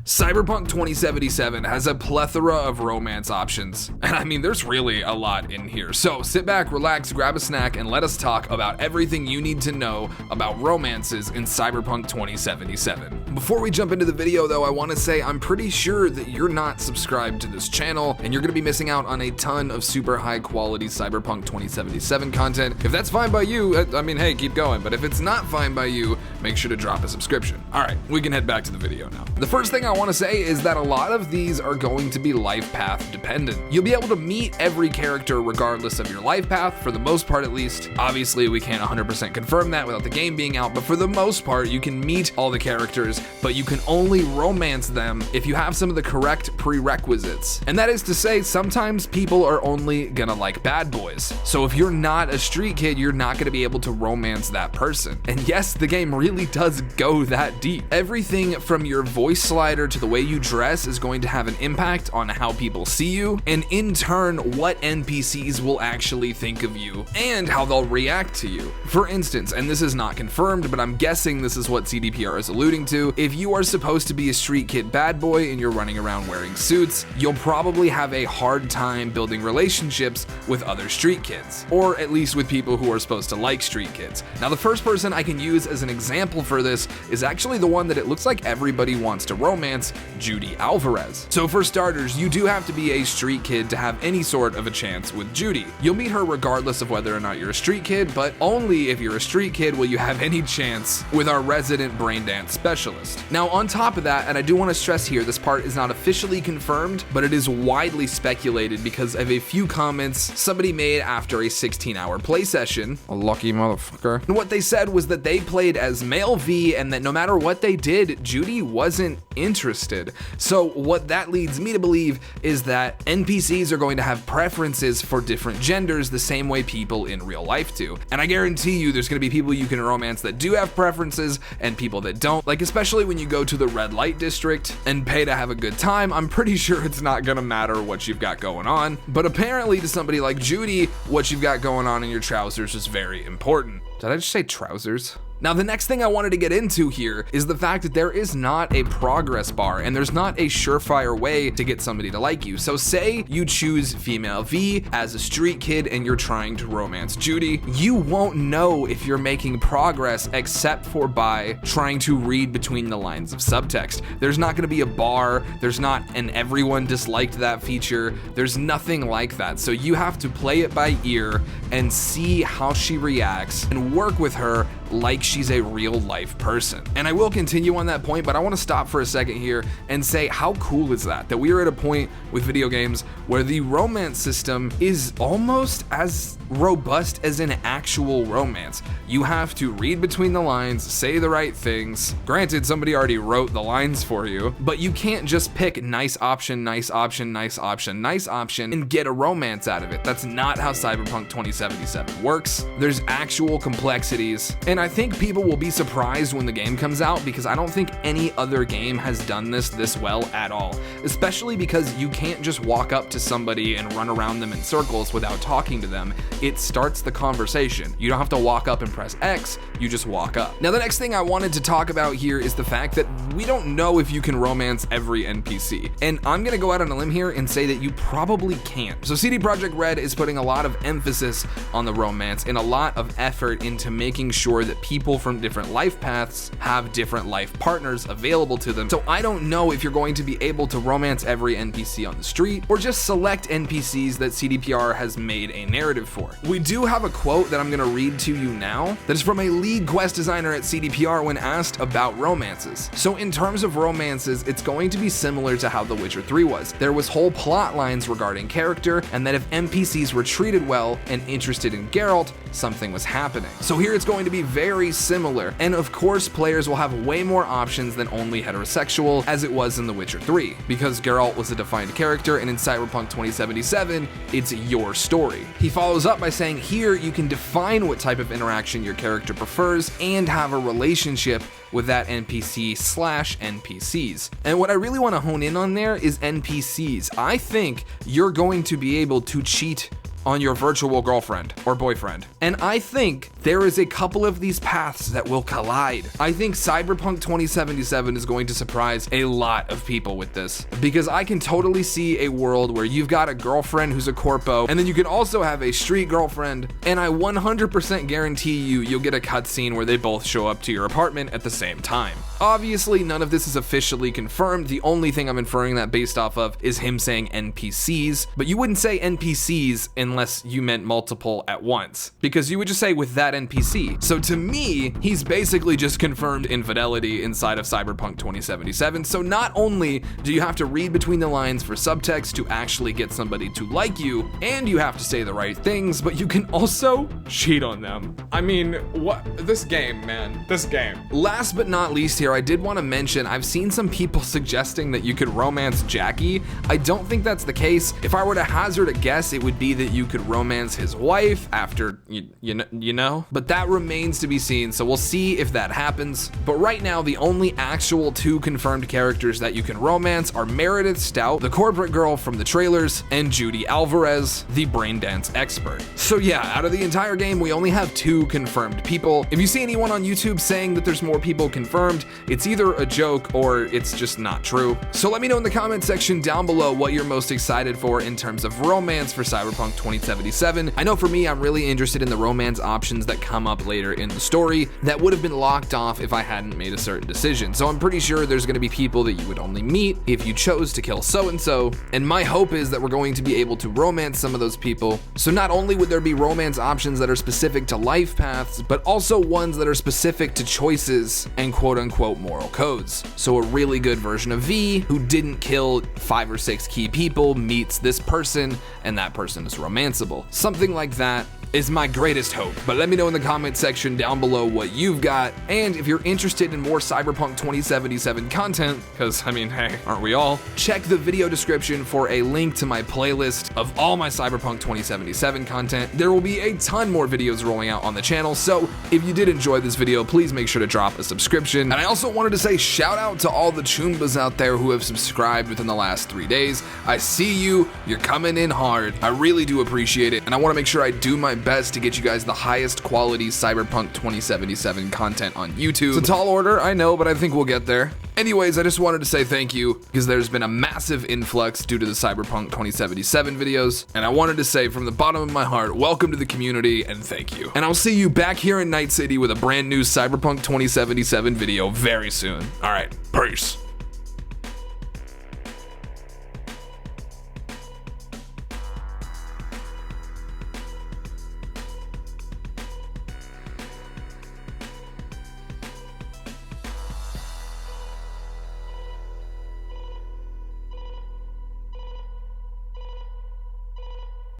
Cyberpunk 2077 has a plethora of romance options, and I mean there's really a lot in here. So sit back, relax, grab a snack, and let us talk about everything you need to know about romances in Cyberpunk 2077. Before we jump into the video though, I want to say I'm pretty sure that you're not subscribed to this channel, and you're going to be missing out on a ton of super high quality Cyberpunk 2077 content. If that's fine by you, I mean hey, keep going, but if it's not fine by you, make sure to drop a subscription. Alright, we can head back to the video now. The first thing I want to say is that a lot of these are going to be life path dependent. You'll be able to meet every character regardless of your life path, for the most part at least. Obviously we can't 100% confirm that without the game being out, but for the most part you can meet all the characters, but you can only romance them if you have some of the correct prerequisites. And that is to say, sometimes people are only gonna like bad boys. So if you're not a street kid, you're not gonna be able to romance that person. And yes, the game really does go that deep. Everything from your voice slider to the way you dress is going to have an impact on how people see you, and in turn what NPCs will actually think of you and how they'll react to you. For instance, and this is not confirmed, but I'm guessing this is what CDPR is alluding to, if you are supposed to be a street kid bad boy and you're running around wearing suits, you'll probably have a hard time building relationships with other street kids, or at least with people who are supposed to like street kids. Now the first person I can use as an example for this is actually the one that it looks like everybody wants to romance, Judy Alvarez. So for starters, you do have to be a street kid to have any sort of a chance with Judy. You'll meet her regardless of whether or not you're a street kid, but only if you're a street kid will you have any chance with our resident brain dance specialist. Now on top of that, and I do want to stress here, this part is not officially confirmed, but it is widely speculated because of a few comments somebody made after a 16-hour play session. A lucky motherfucker. And what they said was that they played as male V and that no matter what they did, Judy wasn't interested. So what that leads me to believe is that NPCs are going to have preferences for different genders the same way people in real life do. And I guarantee you there's going to be people you can romance that do have preferences and people that don't. Like especially when you go to the red light district and pay to have a good time, I'm pretty sure it's not going to matter what you've got going on. But apparently to somebody like Judy, what you've got going on in your trousers is very important. Did I just say trousers? Now the next thing I wanted to get into here is the fact that there is not a progress bar and there's not a surefire way to get somebody to like you. So say you choose female V as a street kid and you're trying to romance Judy, you won't know if you're making progress except for by trying to read between the lines of subtext. There's not going to be a bar, there's not an everyone disliked that feature, there's nothing like that. So you have to play it by ear and see how she reacts and work with her like she's a real life person. And I will continue on that point, but I want to stop for a second here and say how cool is that we are at a point with video games where the romance system is almost as robust as an actual romance. You have to read between the lines, say the right things. Granted, somebody already wrote the lines for you, but you can't just pick nice option, nice option, nice option, nice option, and get a romance out of it. That's not how Cyberpunk 2077 works. There's actual complexities, and I think people will be surprised when the game comes out because I don't think any other game has done this well at all, especially because you can't just walk up to somebody and run around them in circles without talking to them. It starts the conversation. You don't have to walk up and press X, you just walk up. Now the next thing I wanted to talk about here is the fact that we don't know if you can romance every NPC, and I'm gonna go out on a limb here and say that you probably can't. So CD Projekt Red is putting a lot of emphasis on the romance and a lot of effort into making sure that people from different life paths have different life partners available to them. So I don't know if you're going to be able to romance every NPC on the street or just select NPCs that CDPR has made a narrative for. We do have a quote that I'm going to read to you now that is from a lead quest designer at CDPR when asked about romances. So in terms of romances, it's going to be similar to how The Witcher 3 was. There was whole plot lines regarding character, and that if NPCs were treated well and interested in Geralt, something was happening. So here it's going to be very similar, and of course players will have way more options than only heterosexual as it was in The Witcher 3, because Geralt was a defined character, and in Cyberpunk 2077 it's your story. He follows up by saying here you can define what type of interaction your character prefers and have a relationship with that NPC/NPCs. And what I really want to hone in on there is NPCs. I think you're going to be able to cheat on your virtual girlfriend or boyfriend. And I think there is a couple of these paths that will collide. I think Cyberpunk 2077 is going to surprise a lot of people with this, because I can totally see a world where you've got a girlfriend who's a corpo, and then you can also have a street girlfriend, and I 100% guarantee you'll get a cutscene where they both show up to your apartment at the same time. Obviously, none of this is officially confirmed. The only thing I'm inferring that based off of is him saying NPCs, but you wouldn't say NPCs unless you meant multiple at once, because you would just say with that NPC. So to me, he's basically just confirmed infidelity inside of Cyberpunk 2077. So not only do you have to read between the lines for subtext to actually get somebody to like you, and you have to say the right things, but you can also cheat on them. I mean, what? This game, man. This game. Last but not least here, I did want to mention, I've seen some people suggesting that you could romance Jackie. I don't think that's the case. If I were to hazard a guess, it would be that you could romance his wife after, you know? But that remains to be seen, so we'll see if that happens. But right now, the only actual 2 confirmed characters that you can romance are Meredith Stout, the corporate girl from the trailers, and Judy Alvarez, the brain dance expert. So yeah, out of the entire game, we only have 2 confirmed people. If you see anyone on YouTube saying that there's more people confirmed, it's either a joke or it's just not true. So let me know in the comment section down below what you're most excited for in terms of romance for Cyberpunk 2077. I know for me, I'm really interested in the romance options that come up later in the story that would have been locked off if I hadn't made a certain decision. So I'm pretty sure there's going to be people that you would only meet if you chose to kill so-and-so, and my hope is that we're going to be able to romance some of those people. So not only would there be romance options that are specific to life paths, but also ones that are specific to choices and quote-unquote moral codes. So a really good version of V, who didn't kill 5 or 6 key people, meets this person, and that person is romanceable. Something like that is my greatest hope. But let me know in the comment section down below what you've got, and if you're interested in more Cyberpunk 2077 content, because I mean, hey, aren't we all? Check the video description for a link to my playlist of all my Cyberpunk 2077 content. There will be a ton more videos rolling out on the channel, so if you did enjoy this video, please make sure to drop a subscription. And I also wanted to say shout out to all the Choombas out there who have subscribed within the last 3 days. I see you, you're coming in hard. I really do appreciate it, and I want to make sure I do my best to get you guys the highest quality Cyberpunk 2077 content on YouTube. It's a tall order, I know, but I think we'll get there. Anyways, I just wanted to say thank you, because there's been a massive influx due to the Cyberpunk 2077 videos, and I wanted to say from the bottom of my heart, welcome to the community, and thank you. And I'll see you back here in Night City with a brand new Cyberpunk 2077 video very soon. All right, peace.